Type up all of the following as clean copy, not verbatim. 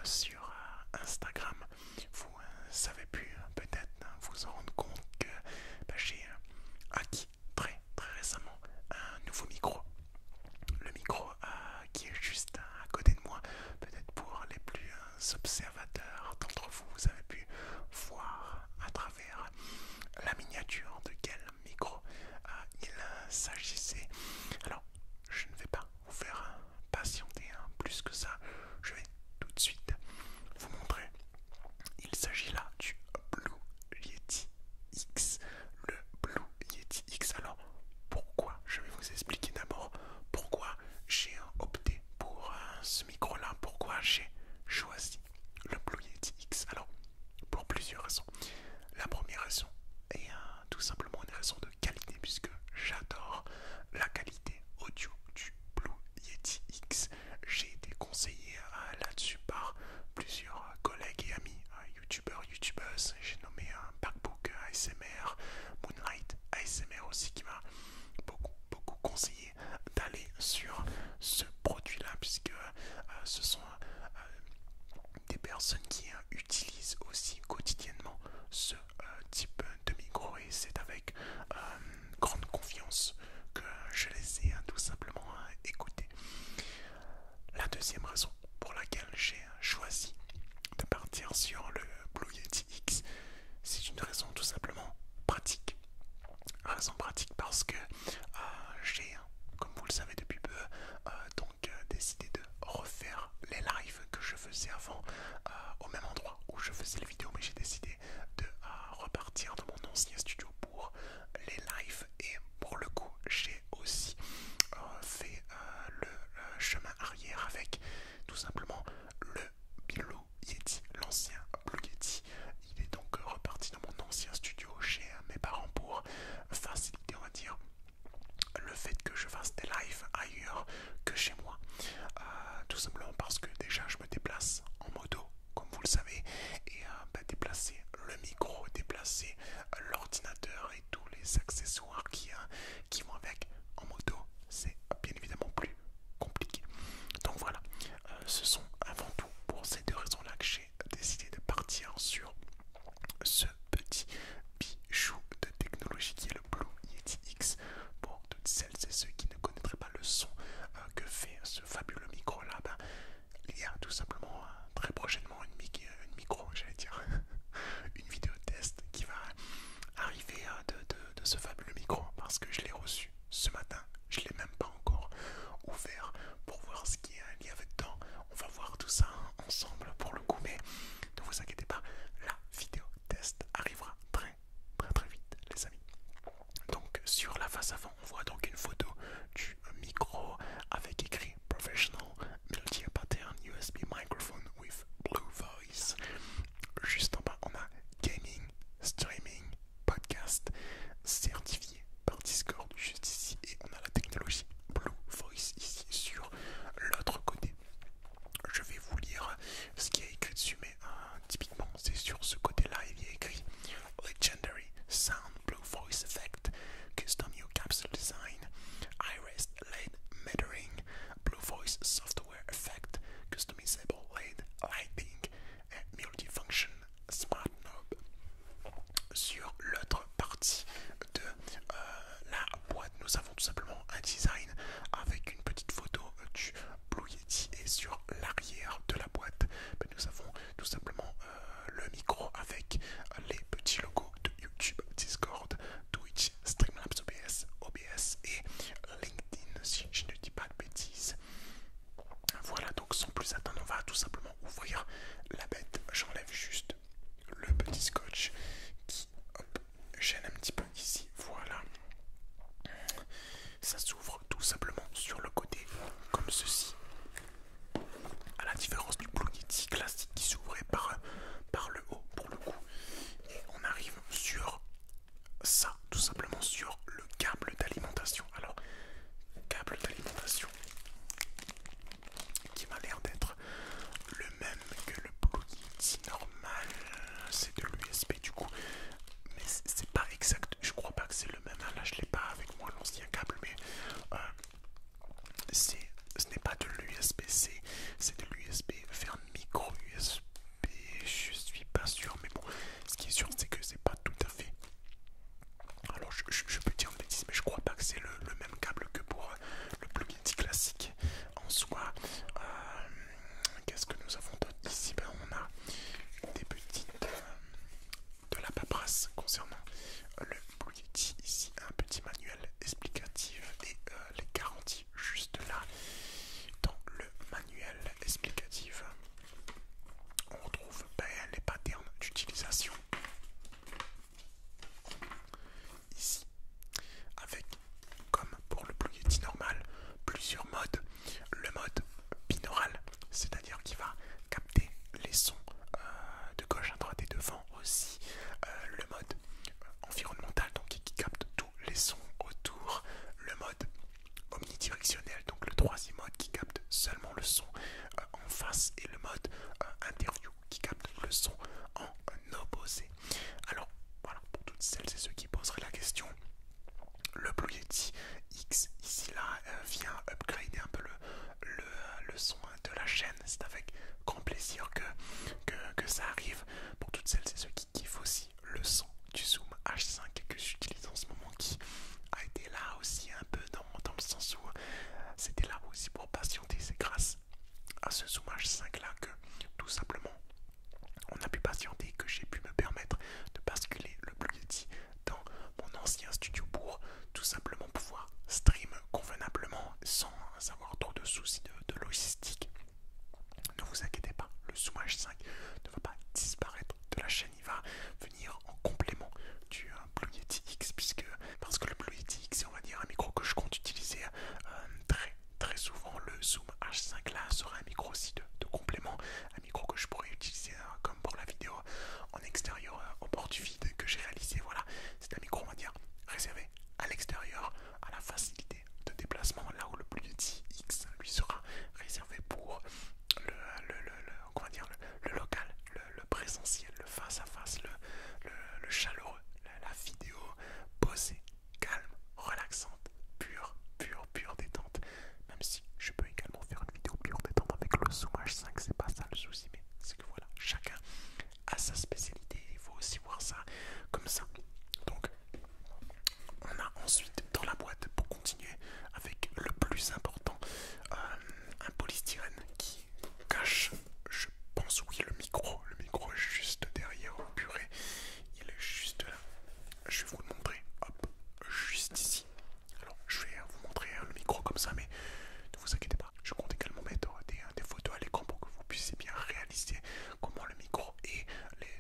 sur Instagram, vous savez pu peut-être vous en rendre compte que j'ai acquis très récemment un nouveau micro. Le micro qui est juste à côté de moi, peut-être pour les plus observateurs d'entre vous, vous avez pu voir à travers la miniature de quel micro il s'agissait. Alors, je ne vais pas vous faire patienter plus que ça. Je vais tout de suite vous montrer. Il s'agit là du Blue Yeti X. Le Blue Yeti X. Alors, pourquoi? Je vais vous expliquer d'abord pourquoi j'ai opté pour ce micro-là. Pourquoi j'ai choisi le Blue Yeti X. Alors, pour plusieurs raisons. La première raison est tout simplement une raison de qualité, puisque j'adore la qualité audio du Blue Yeti X. J'ai été conseillé là-dessus par plusieurs collègues et amis, youtubeuses. J'ai nommé un Backbook ASMR, Moonlight ASMR aussi, qui m'a beaucoup conseillé d'aller sur ce produit-là, puisque ce sont des personnes qui utilisent aussi quotidiennement ce type de micro, et c'est avec grande confiance que je les ai tout simplement écoutés. La deuxième raison pour laquelle j'ai choisi de partir sur le Blue Yeti X, c'est une raison tout simplement pratique. Raison pratique parce que j'ai, comme vous le savez depuis peu, décidé de refaire les lives que je faisais avant au même endroit où je faisais les vidéos, mais j'ai décidé de repartir dans mon ancien studio pour les lives, et pour le coup j'ai aussi fait le chemin arrière avec tout simplement le Blue Yeti, l'ancien Blue Yeti. Il est donc reparti dans mon ancien studio chez mes parents pour faciliter, on va dire, le fait que je fasse des lives ailleurs que chez moi. Tout simplement parce que déjà je me déplace en moto, comme vous le savez, et déplacer le micro, déplacer l'ordinateur et tous les accessoires qui vont avec en moto, c'est bien évidemment plus compliqué. Donc voilà, ce sont avant tout pour ces deux raisons-là que j'ai décidé de partir sur ce petit bijou de technologie qui est le Blue Yeti X. Pour toutes celles et ceux qui ne connaîtraient pas le son que fait ce fabuleux micro là, il y a tout simplement très prochainement une micro, j'allais dire, une vidéo test qui va arriver de ce fabuleux micro, parce que je l'ai reçu ce matin. Je l'ai même pas encore ouvert pour voir ce qu'il y avait dedans. On va voir tout ça ensemble pour le coup, mais ne vous inquiétez pas, la vidéo test arrivera très vite, les amis. Donc sur la face avant, on voit donc une photo du micro avec écrit Professional Multi-Pattern USB Microphone with Blue Voice. Juste en bas, on a Gaming, Streaming, Podcast, certifié par Discord juste ici, et on a la technologie Blue Voice ici sur l'autre côté. Je vais vous lire ce qui est écrit dessus, mais typiquement c'est sur ce côté-là, il y a écrit Legendary Sound Blue Voice Effect, Custom New Capsule Design, Iris LED Metering, Blue Voice Software Effect, Customizable LED Lighting et Multifunction Smart Knob. Sur l'autre partie de la boîte, nous avons tout simplement un design avec une petite photo du Blue Yeti, et sur l'arrière de la boîte, nous avons tout simplement le micro avec les petits logos de YouTube, Discord, Twitch, Streamlabs OBS et LinkedIn, si je ne dis pas de bêtises. Voilà, donc sans plus attendre, on va tout simplement ouvrir la bête. J'enlève juste le petit scotch qui, hop, gêne un petit peu ici. Voilà, ça s'ouvre tout simplement sur le côté comme ceci, à la différence du Blue Yeti classique qui s'ouvrait par ça arrive. Pour toutes celles et ceux qui kiffent aussi le son du Zoom H5 que j'utilise en ce moment, qui a été là aussi un peu dans le sens où c'était là aussi pour patienter. C'est grâce à ce Zoom H5 là que tout simplement on a pu patienter, que j'ai pu me permettre de basculer le Blue Yeti dans mon ancien studio pour tout simplement pouvoir stream convenablement sans avoir trop de soucis de logistique. Ne vous inquiétez pas, le Zoom H5 ne va pas disparaître de la chaîne, il va venir en complément du Blue Yeti X, parce que le Blue Yeti X, c'est on va dire un micro que je compte utiliser très souvent. Le Zoom H5 là sera un micro aussi de complément, un micro que je pourrais utiliser comme pour la vidéo en extérieur au bord du vide que j'ai réalisé. Voilà, c'est un micro on va dire réservé à l'extérieur, à la facilité de déplacement, là où le Blue Yeti X lui sera réservé pour on va dire le local, le présentiel, le face à face, le chaleureux, la vidéo posée, calme, relaxante, pure détente. Même si je peux également faire une vidéo pure détente avec le Zoom H5, c'est pas ça le souci, mais c'est que voilà, chacun a sa spécialité, il faut aussi voir ça comme ça. Donc on a ensuite dans la boîte, pour continuer avec le plus important, un polystyrène qui cache, je pense, oui, le micro est juste derrière. Oh, purée, il est juste là. Je vais vous le montrer, hop, juste ici. Alors je vais vous montrer le micro comme ça, mais ne vous inquiétez pas, je compte également mettre des photos à l'écran pour que vous puissiez bien réaliser comment le micro et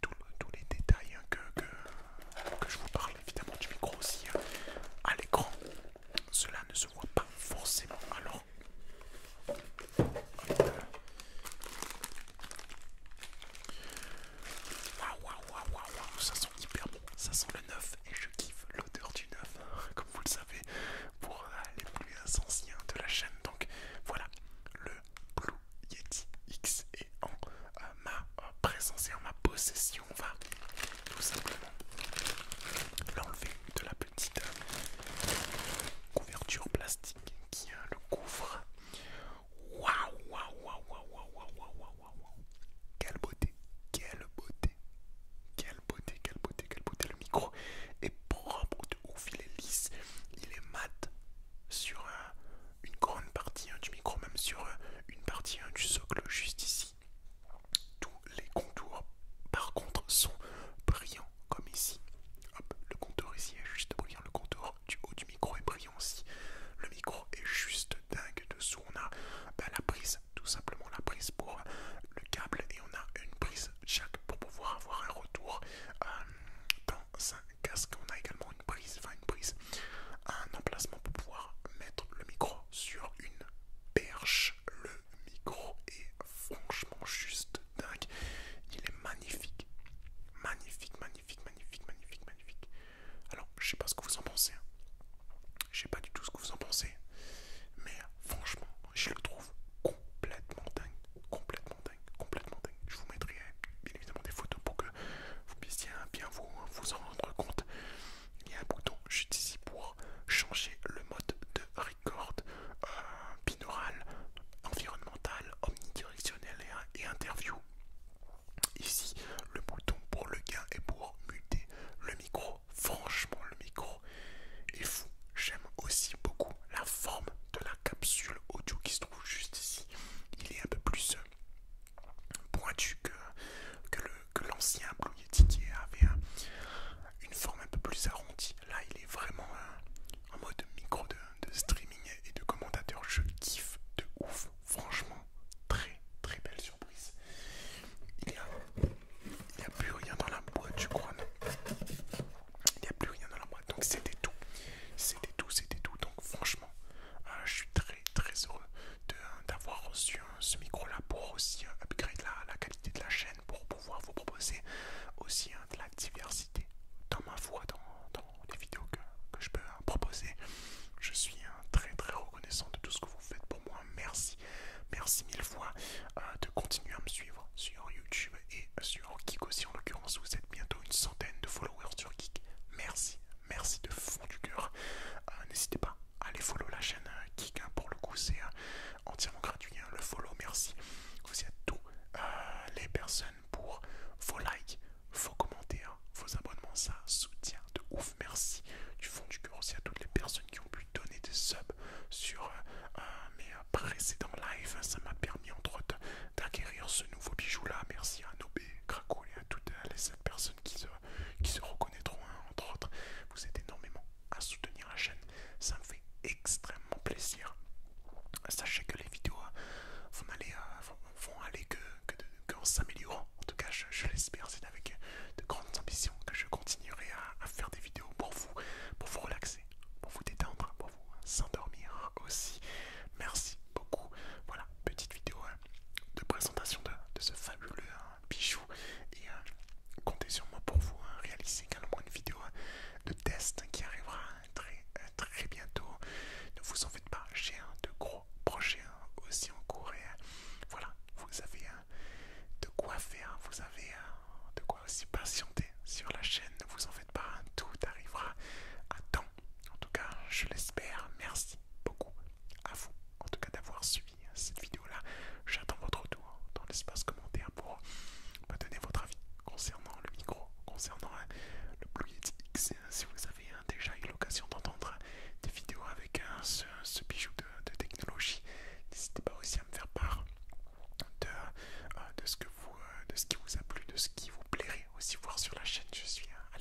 tous les détails que je vous parle, évidemment du micro aussi à l'écran. Cela ne se voit pas forcément. Alors waouh, ça sent hyper bon, ça sent le neuf et je kiffe l'odeur du neuf, comme vous le savez, pour les plus anciens de la chaîne. Donc voilà, le Blue Yeti X est en ma présence et en ma possession. On va tout simplement l'enlever de la petite couverture plastique qui le couvre. Waouh, quelle beauté, quelle beauté, quelle beauté, quelle beauté, quelle beauté. Le micro est propre de ouf, il est lisse, il est mat sur une grande partie du micro, même sur une partie du socle juste ici. Tous les contours par contre sont brillants comme ici. je l'espère, c'est avec de grandes ambitions que je continuerai à faire des vidéos pour vous relaxer, pour vous détendre, pour vous s'endormir aussi. Merci beaucoup. Voilà, petite vidéo de présentation de ce fabuleux bijou. Et comptez sur moi pour vous réaliser également une vidéo de test qui arrivera très bientôt. Ne vous en faites pas, j'ai de gros projets aussi en cours. Et voilà, vous avez de quoi faire, vous avez de quoi aussi patienter sur la chaîne. Ne vous en faites pas, tout arrivera à temps. En tout cas, je l'espère. Merci beaucoup à vous, en tout cas, d'avoir suivi cette vidéo-là. J'attends votre retour dans l'espace commentaire pour me donner votre avis concernant le micro, concernant le Blue Yeti X. Si vous avez déjà eu l'occasion d'entendre des vidéos avec ce bijou de technologie, n'hésitez pas aussi à me faire part de ce qui vous a plu, de ce qui vous plairait aussi voir sur la chaîne. Je suis à